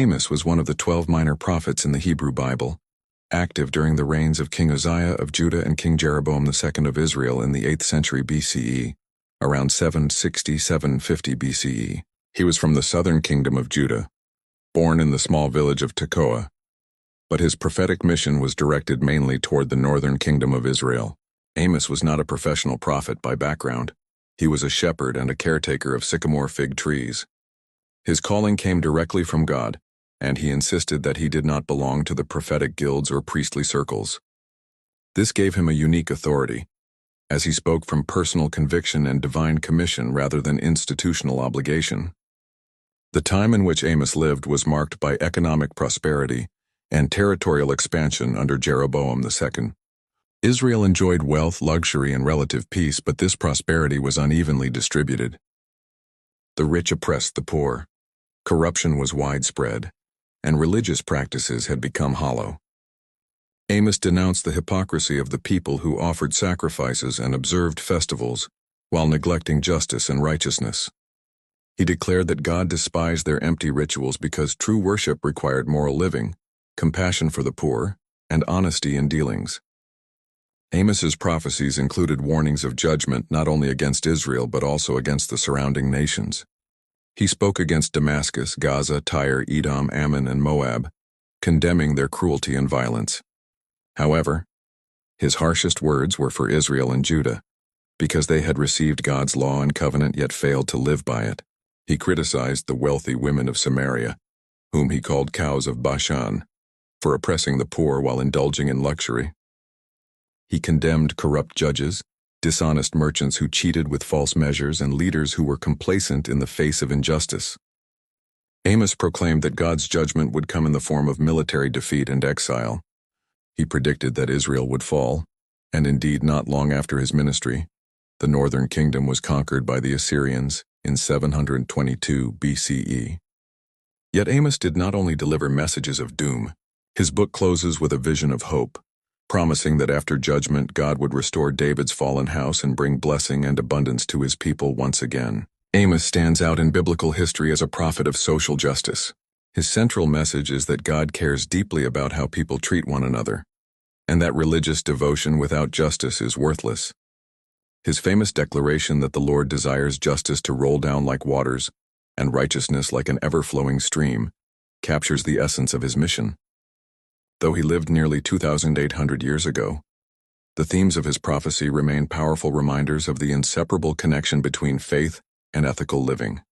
Amos was one of the 12 minor prophets in the Hebrew Bible, active during the reigns of King Uzziah of Judah and King Jeroboam II of Israel in the 8th century BCE, around 760–750 BCE. He was from the southern kingdom of Judah, born in the small village of Tekoa, but his prophetic mission was directed mainly toward the northern kingdom of Israel. Amos was not a professional prophet by background. He was a shepherd and a caretaker of sycamore fig trees. His calling came directly from God, and he insisted that he did not belong to the prophetic guilds or priestly circles. This gave him a unique authority, as he spoke from personal conviction and divine commission rather than institutional obligation. The time in which Amos lived was marked by economic prosperity and territorial expansion under Jeroboam II. Israel enjoyed wealth, luxury, and relative peace, but this prosperity was unevenly distributed. The rich oppressed the poor, corruption was widespread, and religious practices had become hollow. Amos denounced the hypocrisy of the people who offered sacrifices and observed festivals while neglecting justice and righteousness. He declared that God despised their empty rituals because true worship required moral living, compassion for the poor, and honesty in dealings. Amos's prophecies included warnings of judgment not only against Israel but also against the surrounding nations. He spoke against Damascus, Gaza, Tyre, Edom, Ammon, and Moab, condemning their cruelty and violence. However, his harshest words were for Israel and Judah, because they had received God's law and covenant yet failed to live by it. He criticized the wealthy women of Samaria, whom he called cows of Bashan, for oppressing the poor while indulging in luxury. He condemned corrupt judges, dishonest merchants who cheated with false measures, and leaders who were complacent in the face of injustice. Amos proclaimed that God's judgment would come in the form of military defeat and exile. He predicted that Israel would fall, and indeed not long after his ministry, the northern kingdom was conquered by the Assyrians in 722 BCE. Yet Amos did not only deliver messages of doom. His book closes with a vision of hope, promising that after judgment God would restore David's fallen house and bring blessing and abundance to his people once again. Amos stands out in biblical history as a prophet of social justice. His central message is that God cares deeply about how people treat one another, and that religious devotion without justice is worthless. His famous declaration that the Lord desires justice to roll down like waters and righteousness like an ever-flowing stream captures the essence of his mission. Though he lived nearly 2,800 years ago, the themes of his prophecy remain powerful reminders of the inseparable connection between faith and ethical living.